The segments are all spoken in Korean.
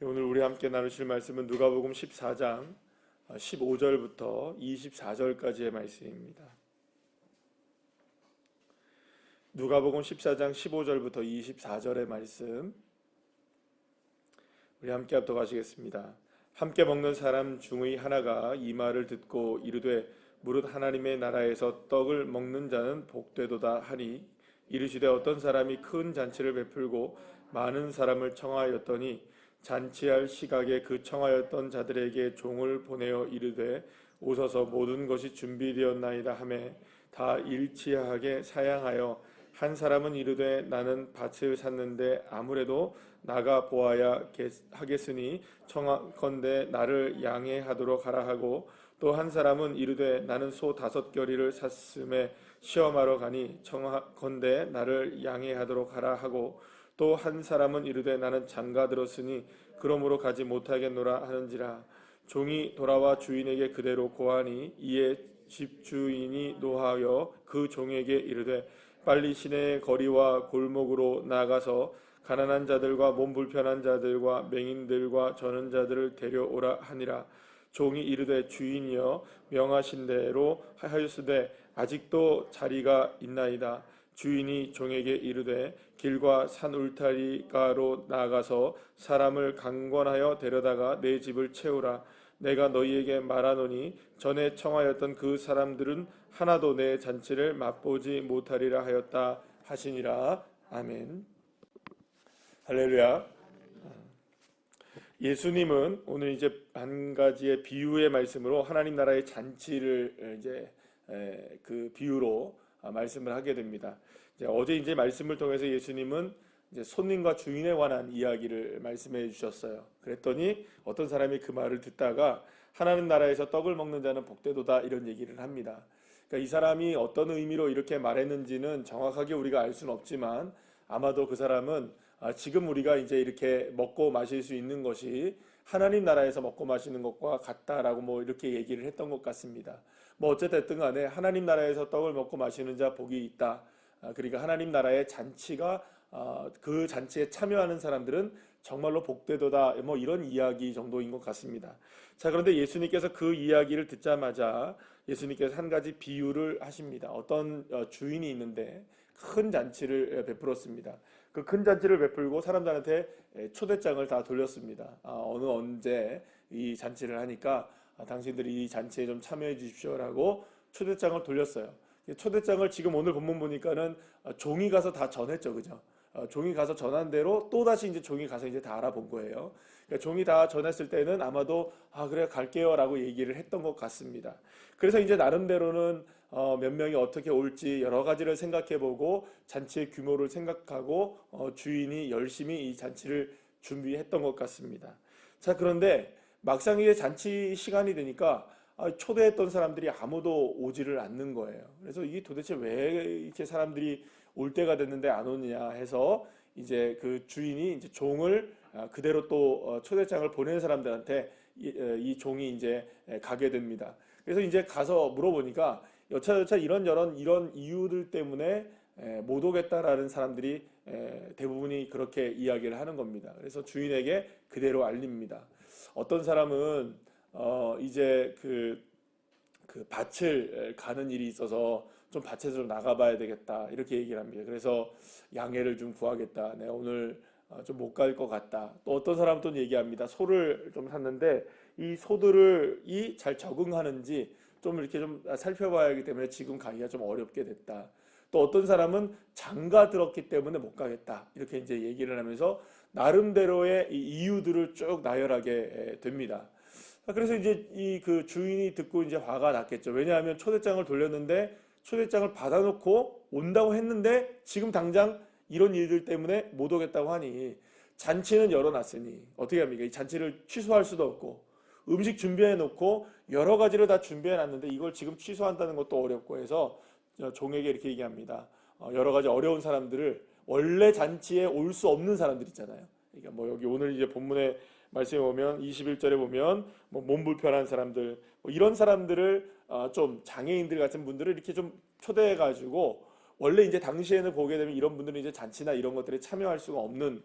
오늘 우리 함께 나누실 말씀은 누가복음 14장 15절부터 24절까지의 말씀입니다. 누가복음 14장 15절부터 24절의 말씀 우리 함께 합독하시겠습니다. 함께 먹는 사람 중의 하나가 이 말을 듣고 이르되 무릇 하나님의 나라에서 떡을 먹는 자는 복되도다 하니 이르시되 어떤 사람이 큰 잔치를 베풀고 많은 사람을 청하였더니 잔치할 시각에 그 청하였던 자들에게 종을 보내어 이르되 오소서 모든 것이 준비되었나이다 하매 다 일치하게 사양하여 한 사람은 이르되 나는 밭을 샀는데 아무래도 나가 보아야 하겠으니 청하건대 나를 양해하도록 하라 하고 또 한 사람은 이르되 나는 소 5겨리를 샀음에 시험하러 가니 청하건대 나를 양해하도록 하라 하고 또 한 사람은 이르되 나는 장가 들었으니 그러므로 가지 못하겠노라 하는지라. 종이 돌아와 주인에게 그대로 고하니 이에 집주인이 노하여 그 종에게 이르되 빨리 시내의 거리와 골목으로 나가서 가난한 자들과 몸 불편한 자들과 맹인들과 저는 자들을 데려오라 하니라. 종이 이르되 주인이여 명하신 대로 하였으되 아직도 자리가 있나이다. 주인이 종에게 이르되 길과 산 울타리가로 나가서 사람을 강권하여 데려다가 내 집을 채우라. 내가 너희에게 말하노니 전에 청하였던 그 사람들은 하나도 내 잔치를 맛보지 못하리라 하였다 하시니라. 아멘. 할렐루야. 예수님은 오늘 이제 한 가지의 비유의 말씀으로 하나님 나라의 잔치를 이제 그 비유로 말씀을 하게 됩니다. 어제 이제 말씀을 통해서 예수님은 이제 손님과 주인에 관한 이야기를 말씀해 주셨어요. 그랬더니 어떤 사람이 그 말을 듣다가 하나님 나라에서 떡을 먹는 자는 복되도다 이런 얘기를 합니다. 그러니까 이 사람이 어떤 의미로 이렇게 말했는지는 정확하게 우리가 알 수는 없지만 아마도 그 사람은 지금 우리가 이제 이렇게 먹고 마실 수 있는 것이 하나님 나라에서 먹고 마시는 것과 같다라고 뭐 이렇게 얘기를 했던 것 같습니다. 뭐 어쨌든 간에 하나님 나라에서 떡을 먹고 마시는 자 복이 있다. 그러니까 하나님 나라의 잔치가 그 잔치에 참여하는 사람들은 정말로 복되도다 뭐 이런 이야기 정도인 것 같습니다. 자, 그런데 예수님께서 그 이야기를 듣자마자 예수님께서 한 가지 비유를 하십니다. 어떤 주인이 있는데 큰 잔치를 베풀었습니다. 그 큰 잔치를 베풀고 사람들한테 초대장을 다 돌렸습니다. 어느 언제 이 잔치를 하니까 당신들이 이 잔치에 좀 참여해 주십시오라고 초대장을 돌렸어요. 초대장을 지금 오늘 본문 보니까는 종이 가서 다 전했죠, 그죠? 종이 가서 전한 대로 또 다시 이제 종이 가서 이제 다 알아본 거예요. 그러니까 종이 다 전했을 때는 아마도 그래 갈게요라고 얘기를 했던 것 같습니다. 그래서 이제 나름대로는 몇 명이 어떻게 올지 여러 가지를 생각해보고 잔치의 규모를 생각하고 주인이 열심히 이 잔치를 준비했던 것 같습니다. 자, 그런데 막상 이제 잔치 시간이 되니까 초대했던 사람들이 아무도 오지를 않는 거예요. 그래서 이게 도대체 왜 이렇게 사람들이 올 때가 됐는데 안 오느냐 해서 이제 그 주인이 이제 종을 그대로 또 초대장을 보낸 사람들한테 이 종이 이제 가게 됩니다. 그래서 이제 가서 물어보니까 여차저차 이런 이유들 때문에 못 오겠다라는 사람들이 대부분이 그렇게 이야기를 하는 겁니다. 그래서 주인에게 그대로 알립니다. 어떤 사람은 이제 그 밭을 가는 일이 있어서 좀 밭에서 좀 나가봐야 되겠다 이렇게 얘기를 합니다. 그래서 양해를 좀 구하겠다. 내가 오늘 좀 못 갈 것 같다. 또 어떤 사람은 또 얘기합니다. 소를 좀 샀는데 이 소들이 잘 적응하는지 좀 이렇게 좀 살펴봐야 하기 때문에 지금 가기가 좀 어렵게 됐다. 또 어떤 사람은 장가 들었기 때문에 못 가겠다. 이렇게 이제 얘기를 하면서 나름대로의 이유들을 쭉 나열하게 됩니다. 그래서 이제 이 그 주인이 듣고 이제 화가 났겠죠. 왜냐하면 초대장을 돌렸는데 초대장을 받아놓고 온다고 했는데 지금 당장 이런 일들 때문에 못 오겠다고 하니 잔치는 열어놨으니 어떻게 합니까? 이 잔치를 취소할 수도 없고 음식 준비해놓고 여러 가지를 다 준비해놨는데 이걸 지금 취소한다는 것도 어렵고 해서 종에게 이렇게 얘기합니다. 여러 가지 어려운 사람들을 원래 잔치에 올 수 없는 사람들 있잖아요. 그러니까 뭐 여기 오늘 이제 본문에 말씀에 보면 21절에 보면 뭐 몸 불편한 사람들 뭐 이런 사람들을 좀 장애인들 같은 분들을 이렇게 좀 초대해 가지고 원래 이제 당시에는 보게 되면 이런 분들은 이제 잔치나 이런 것들에 참여할 수가 없는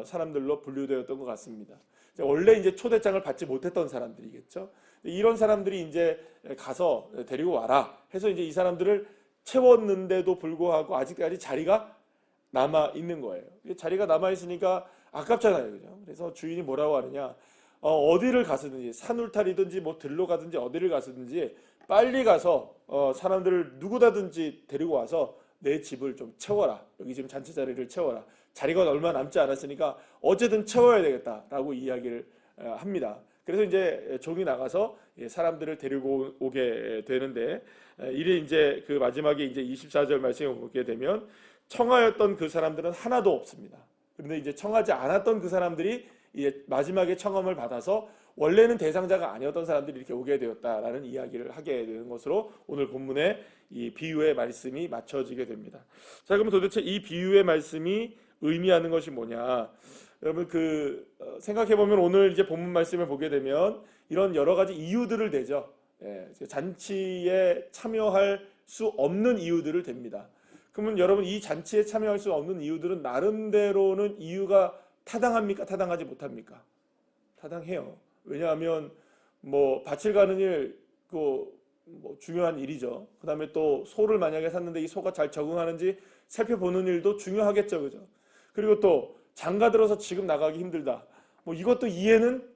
사람들로 분류되었던 것 같습니다. 원래 이제 초대장을 받지 못했던 사람들이겠죠. 이런 사람들이 이제 가서 데리고 와라 해서 이제 이 사람들을 채웠는데도 불구하고 아직까지 자리가 남아 있는 거예요. 자리가 남아 있으니까 아깝잖아요, 그죠? 그래서 주인이 뭐라고 하느냐? 어디를 가서든지 산울타리든지 뭐 들로 가든지 어디를 가서든지 빨리 가서 사람들을 누구다든지 데리고 와서 내 집을 좀 채워라. 여기 지금 잔치 자리를 채워라. 자리가 얼마 남지 않았으니까 어쨌든 채워야 되겠다라고 이야기를 합니다. 그래서 이제 종이 나가서 사람들을 데리고 오게 되는데, 이래 이제 그 마지막에 이제 24절 말씀을 보게 되면 청하였던 그 사람들은 하나도 없습니다. 그런데 이제 청하지 않았던 그 사람들이 이제 마지막에 청함을 받아서 원래는 대상자가 아니었던 사람들이 이렇게 오게 되었다라는 이야기를 하게 되는 것으로 오늘 본문의 이 비유의 말씀이 맞춰지게 됩니다. 자, 그러면 도대체 이 비유의 말씀이 의미하는 것이 뭐냐? 여러분 생각해 보면 오늘 이제 본문 말씀을 보게 되면 이런 여러 가지 이유들을 대죠. 잔치에 참여할 수 없는 이유들을 댑니다. 그러면 여러분 이 잔치에 참여할 수 없는 이유들은 나름대로는 이유가 타당합니까? 타당하지 못합니까? 타당해요. 왜냐하면 뭐 밭을 가는 일 뭐 중요한 일이죠. 그다음에 또 소를 만약에 샀는데 이 소가 잘 적응하는지 살펴보는 일도 중요하겠죠, 그죠? 그리고 또 장가 들어서 지금 나가기 힘들다. 뭐 이것도 이해는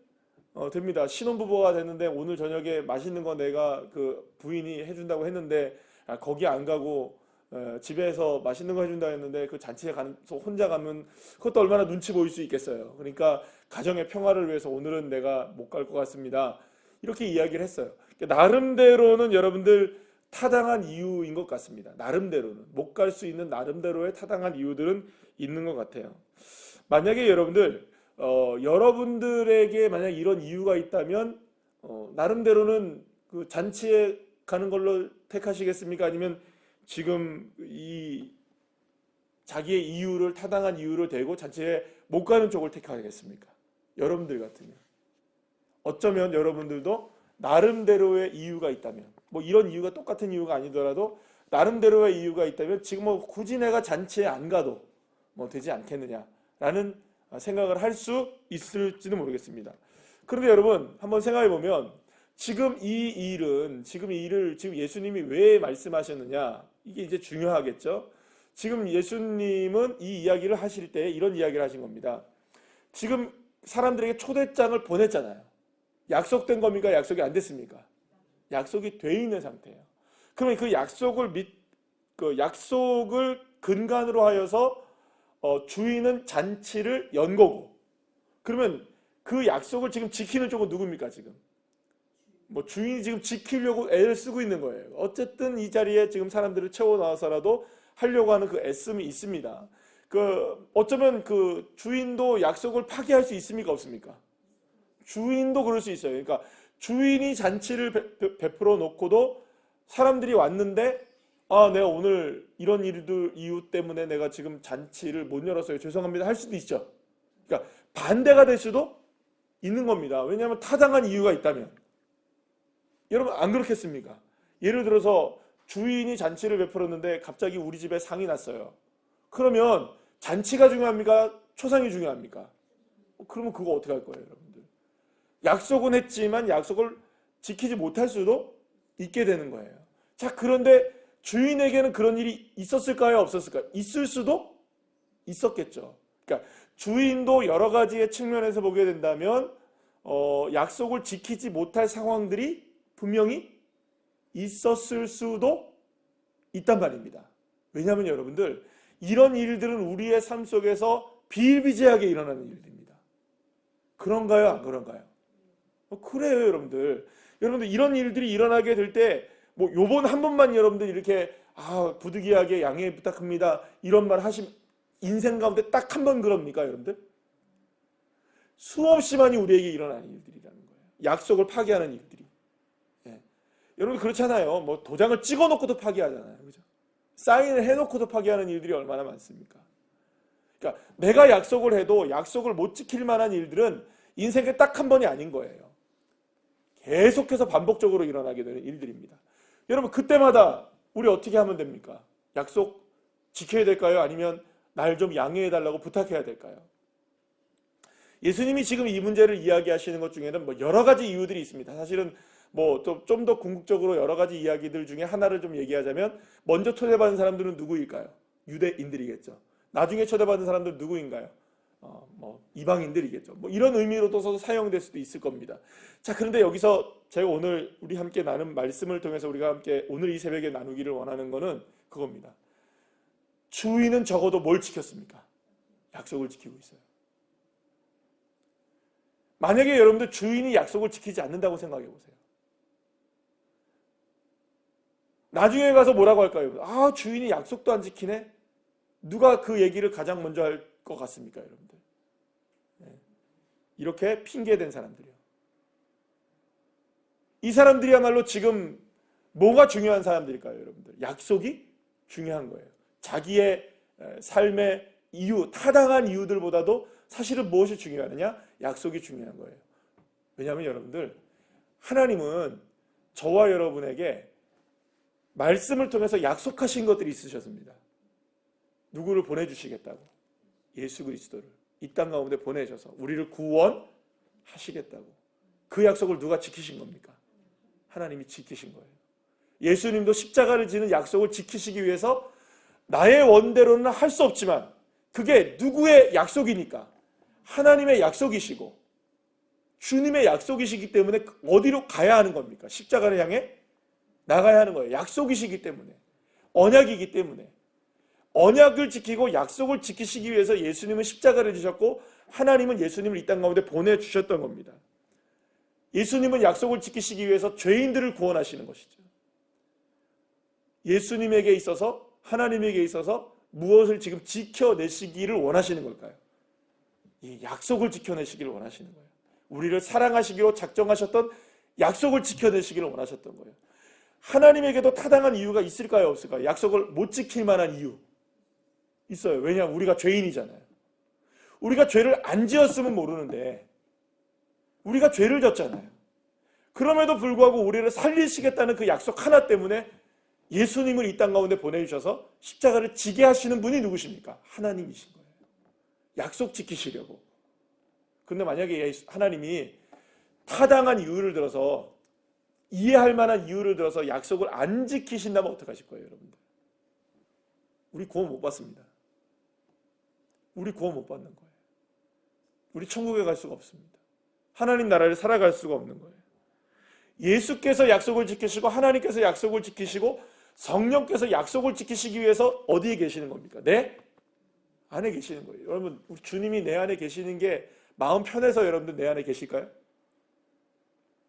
됩니다. 신혼부부가 됐는데 오늘 저녁에 맛있는 거 내가 그 부인이 해준다고 했는데 거기 안 가고 집에서 맛있는 거 해준다고 했는데 그 잔치에 가서 혼자 가면 그것도 얼마나 눈치 보일 수 있겠어요. 그러니까 가정의 평화를 위해서 오늘은 내가 못 갈 것 같습니다. 이렇게 이야기를 했어요. 나름대로는 여러분들 타당한 이유인 것 같습니다. 나름대로는 못 갈 수 있는 나름대로의 타당한 이유들은 있는 것 같아요. 만약에 여러분들 여러분들에게 만약 이런 이유가 있다면 나름대로는 그 잔치에 가는 걸로 택하시겠습니까? 아니면 지금 이 자기의 이유를 타당한 이유를 대고 잔치에 못 가는 쪽을 택하겠습니까? 여러분들 같으면 어쩌면 여러분들도 나름대로의 이유가 있다면 뭐 이런 이유가 똑같은 이유가 아니더라도 나름대로의 이유가 있다면 지금 뭐 굳이 내가 잔치에 안 가도 뭐 되지 않겠느냐라는 생각을 할 수 있을지는 모르겠습니다. 그런데 여러분 한번 생각해 보면 지금 이 일을 지금 예수님이 왜 말씀하셨느냐 이게 이제 중요하겠죠. 지금 예수님은 이 이야기를 하실 때 이런 이야기를 하신 겁니다. 지금 사람들에게 초대장을 보냈잖아요. 약속된 겁니까? 약속이 안 됐습니까? 약속이 돼 있는 상태예요. 그러면 그 약속을 근간으로 하여서 주인은 잔치를 연 거고, 그러면 그 약속을 지금 지키는 쪽은 누굽니까? 지금 뭐 주인이 지금 지키려고 애를 쓰고 있는 거예요. 어쨌든 이 자리에 지금 사람들을 채워 넣어서라도 하려고 하는 그 애씀이 있습니다. 어쩌면 그 주인도 약속을 파기할 수 있습니까? 없습니까? 주인도 그럴 수 있어요. 그러니까 주인이 잔치를 베풀어 놓고도 사람들이 왔는데 내가 오늘 이런 이유 때문에 내가 지금 잔치를 못 열었어요. 죄송합니다. 할 수도 있죠. 그러니까 반대가 될 수도 있는 겁니다. 왜냐하면 타당한 이유가 있다면. 여러분 안 그렇겠습니까? 예를 들어서 주인이 잔치를 베풀었는데 갑자기 우리 집에 상이 났어요. 그러면 잔치가 중요합니까? 초상이 중요합니까? 그러면 그거 어떻게 할 거예요, 여러분들? 약속은 했지만 약속을 지키지 못할 수도 있게 되는 거예요. 자, 그런데 주인에게는 그런 일이 있었을까요? 없었을까요? 있을 수도 있었겠죠. 그러니까 주인도 여러 가지의 측면에서 보게 된다면 약속을 지키지 못할 상황들이 분명히 있었을 수도 있단 말입니다. 왜냐하면 여러분들 이런 일들은 우리의 삶 속에서 비일비재하게 일어나는 일들입니다. 그런가요? 안 그런가요? 그래요, 여러분들. 여러분들 이런 일들이 일어나게 될 때 뭐 요번 한 번만 여러분들 이렇게 부득이하게 양해 부탁합니다 이런 말 하시면 인생 가운데 딱 한 번 그럽니까, 여러분들? 수없이 많이 우리에게 일어나는 일들이라는 거예요. 약속을 파기하는 일들이. 여러분 그렇잖아요. 뭐 도장을 찍어놓고도 파기하잖아요, 그죠? 사인을 해놓고도 파기하는 일들이 얼마나 많습니까? 그러니까 내가 약속을 해도 약속을 못 지킬 만한 일들은 인생에 딱 한 번이 아닌 거예요. 계속해서 반복적으로 일어나게 되는 일들입니다. 여러분 그때마다 우리 어떻게 하면 됩니까? 약속 지켜야 될까요? 아니면 날 좀 양해해 달라고 부탁해야 될까요? 예수님이 지금 이 문제를 이야기하시는 것 중에는 뭐 여러 가지 이유들이 있습니다. 사실은 뭐 좀 더 궁극적으로 여러 가지 이야기들 중에 하나를 좀 얘기하자면, 먼저 초대받은 사람들은 누구일까요? 유대인들이겠죠. 나중에 초대받은 사람들은 누구인가요? 뭐 이방인들이겠죠. 뭐 이런 의미로도 사용될 수도 있을 겁니다. 자, 그런데 여기서 제가 오늘 우리 함께 나눈 말씀을 통해서 우리가 함께 오늘 이 새벽에 나누기를 원하는 거는 그겁니다. 주인은 적어도 뭘 지켰습니까? 약속을 지키고 있어요. 만약에 여러분들 주인이 약속을 지키지 않는다고 생각해 보세요. 나중에 가서 뭐라고 할까요? 아, 주인이 약속도 안 지키네? 누가 그 얘기를 가장 먼저 할 것 같습니까, 여러분들? 네. 이렇게 핑계된 사람들이요. 이 사람들이야말로 지금 뭐가 중요한 사람들일까요, 여러분들? 약속이 중요한 거예요. 자기의 삶의 이유, 타당한 이유들보다도 사실은 무엇이 중요하느냐? 약속이 중요한 거예요. 왜냐하면 여러분들, 하나님은 저와 여러분에게 말씀을 통해서 약속하신 것들이 있으셨습니다. 누구를 보내주시겠다고? 예수 그리스도를 이 땅 가운데 보내셔서 우리를 구원하시겠다고. 그 약속을 누가 지키신 겁니까? 하나님이 지키신 거예요. 예수님도 십자가를 지는 약속을 지키시기 위해서 나의 원대로는 할 수 없지만, 그게 누구의 약속이니까? 하나님의 약속이시고 주님의 약속이시기 때문에 어디로 가야 하는 겁니까? 십자가를 향해 나가야 하는 거예요. 약속이시기 때문에, 언약이기 때문에. 언약을 지키고 약속을 지키시기 위해서 예수님은 십자가를 지셨고, 하나님은 예수님을 이 땅 가운데 보내주셨던 겁니다. 예수님은 약속을 지키시기 위해서 죄인들을 구원하시는 것이죠. 예수님에게 있어서, 하나님에게 있어서 무엇을 지금 지켜내시기를 원하시는 걸까요? 이 약속을 지켜내시기를 원하시는 거예요. 우리를 사랑하시기로 작정하셨던 약속을 지켜내시기를 원하셨던 거예요. 하나님에게도 타당한 이유가 있을까요, 없을까요? 약속을 못 지킬 만한 이유 있어요. 왜냐하면 우리가 죄인이잖아요. 우리가 죄를 안 지었으면 모르는데 우리가 죄를 졌잖아요. 그럼에도 불구하고 우리를 살리시겠다는 그 약속 하나 때문에 예수님을 이 땅 가운데 보내주셔서 십자가를 지게 하시는 분이 누구십니까? 하나님이신 거예요. 약속 지키시려고. 근데 만약에 하나님이 타당한 이유를 들어서, 이해할 만한 이유를 들어서 약속을 안 지키신다면 어떡하실 거예요, 여러분들? 우리 구원 못 받습니다. 우리 구원 못 받는 거예요. 우리 천국에 갈 수가 없습니다. 하나님 나라를 살아갈 수가 없는 거예요. 예수께서 약속을 지키시고, 하나님께서 약속을 지키시고, 성령께서 약속을 지키시기 위해서 어디에 계시는 겁니까? 내 안에 계시는 거예요. 여러분, 우리 주님이 내 안에 계시는 게 마음 편해서 여러분들 내 안에 계실까요?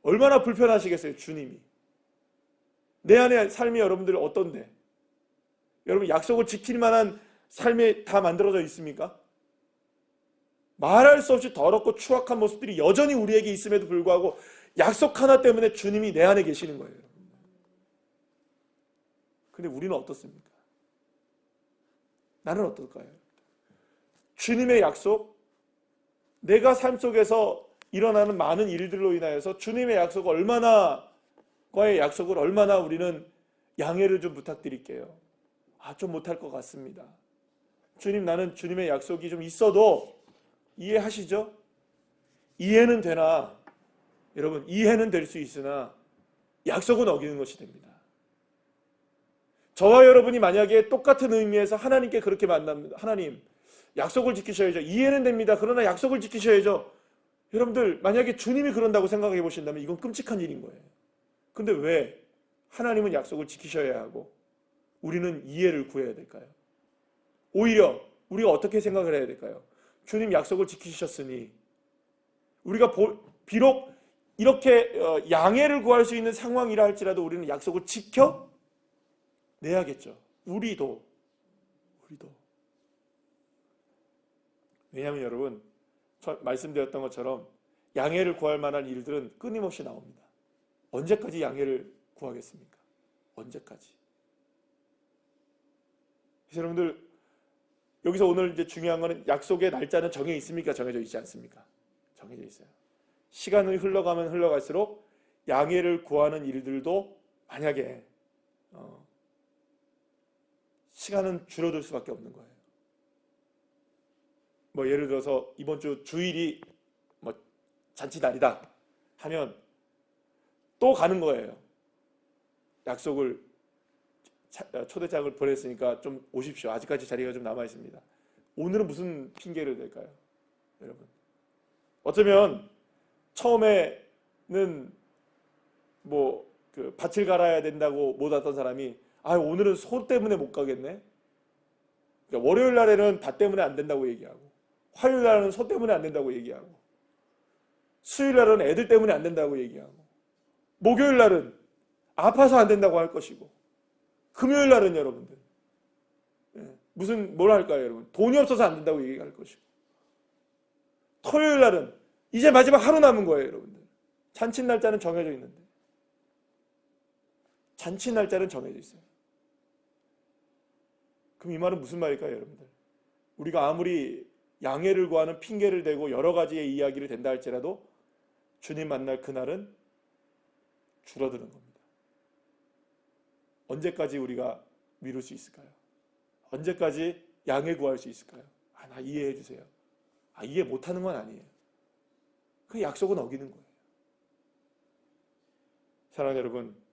얼마나 불편하시겠어요, 주님이. 내 안에 삶이 여러분들 어떤데? 여러분, 약속을 지킬 만한 삶이 다 만들어져 있습니까? 말할 수 없이 더럽고 추악한 모습들이 여전히 우리에게 있음에도 불구하고 약속 하나 때문에 주님이 내 안에 계시는 거예요. 근데 우리는 어떻습니까? 나는 어떨까요? 주님의 약속, 내가 삶 속에서 일어나는 많은 일들로 인하여서 주님의 약속을 과의 약속을 얼마나 우리는 양해를 좀 부탁드릴게요. 좀 못할 것 같습니다. 주님, 나는 주님의 약속이 좀 있어도 이해하시죠? 이해는 되나? 여러분, 이해는 될 수 있으나 약속은 어기는 것이 됩니다. 저와 여러분이 만약에 똑같은 의미에서 하나님께 그렇게 만납니다. 하나님, 약속을 지키셔야죠. 이해는 됩니다. 그러나 약속을 지키셔야죠. 여러분들, 만약에 주님이 그런다고 생각해 보신다면 이건 끔찍한 일인 거예요. 근데 왜 하나님은 약속을 지키셔야 하고 우리는 이해를 구해야 될까요? 오히려 우리가 어떻게 생각을 해야 될까요? 주님 약속을 지키셨으니 우리가 비록 이렇게 양해를 구할 수 있는 상황이라 할지라도 우리는 약속을 지켜내야겠죠. 우리도. 왜냐하면 여러분, 말씀드렸던 것처럼 양해를 구할 만한 일들은 끊임없이 나옵니다. 언제까지 양해를 구하겠습니까? 언제까지? 그래서 여러분들, 여기서 오늘 이제 중요한 거는 약속의 날짜는 정해 있습니까? 정해져 있지 않습니까? 정해져 있어요. 시간이 흘러가면 흘러갈수록 양해를 구하는 일들도 만약에 시간은 줄어들 수밖에 없는 거예요. 뭐 예를 들어서 이번 주 주일이 잔치날이다 하면 또 가는 거예요. 약속을 초대장을 보냈으니까 좀 오십시오. 아직까지 자리가 좀 남아 있습니다. 오늘은 무슨 핑계를 댈까요, 여러분? 어쩌면 처음에는 뭐 그 밭을 갈아야 된다고 못 왔던 사람이 오늘은 소 때문에 못 가겠네. 그러니까 월요일 날에는 밭 때문에 안 된다고 얘기하고, 화요일 날은 소 때문에 안 된다고 얘기하고, 수요일 날은 애들 때문에 안 된다고 얘기하고, 목요일 날은 아파서 안 된다고 할 것이고, 금요일 날은 여러분들 무슨 뭘 할까요, 여러분? 돈이 없어서 안 된다고 얘기할 것이고, 토요일 날은 이제 마지막 하루 남은 거예요, 여러분들. 잔치 날짜는 정해져 있는데, 잔치 날짜는 정해져 있어요. 그럼 이 말은 무슨 말일까요, 여러분들? 우리가 아무리 양해를 구하는 핑계를 대고 여러 가지의 이야기를 된다 할지라도 주님 만날 그날은 줄어드는 겁니다. 언제까지 우리가 미룰 수 있을까요? 언제까지 양해 구할 수 있을까요? 나 이해해 주세요. 이해 못하는 건 아니에요. 그 약속은 어기는 거예요. 사랑하는 여러분,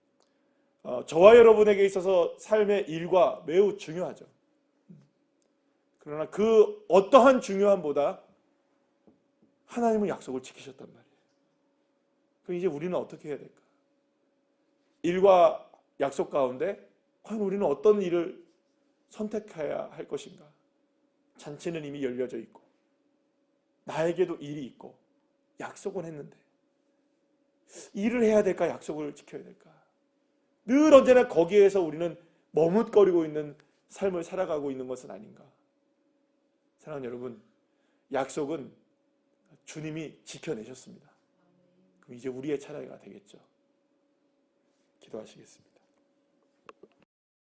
저와 여러분에게 있어서 삶의 일과 매우 중요하죠. 그러나 그 어떠한 중요함보다 하나님은 약속을 지키셨단 말이에요. 그럼 이제 우리는 어떻게 해야 될까? 일과 약속 가운데 과연 우리는 어떤 일을 선택해야 할 것인가? 잔치는 이미 열려져 있고 나에게도 일이 있고 약속은 했는데 일을 해야 될까? 약속을 지켜야 될까? 늘 언제나 거기에서 우리는 머뭇거리고 있는 삶을 살아가고 있는 것은 아닌가? 사랑하는 여러분, 약속은 주님이 지켜내셨습니다. 그럼 이제 우리의 차례가 되겠죠. 기도하시겠습니다.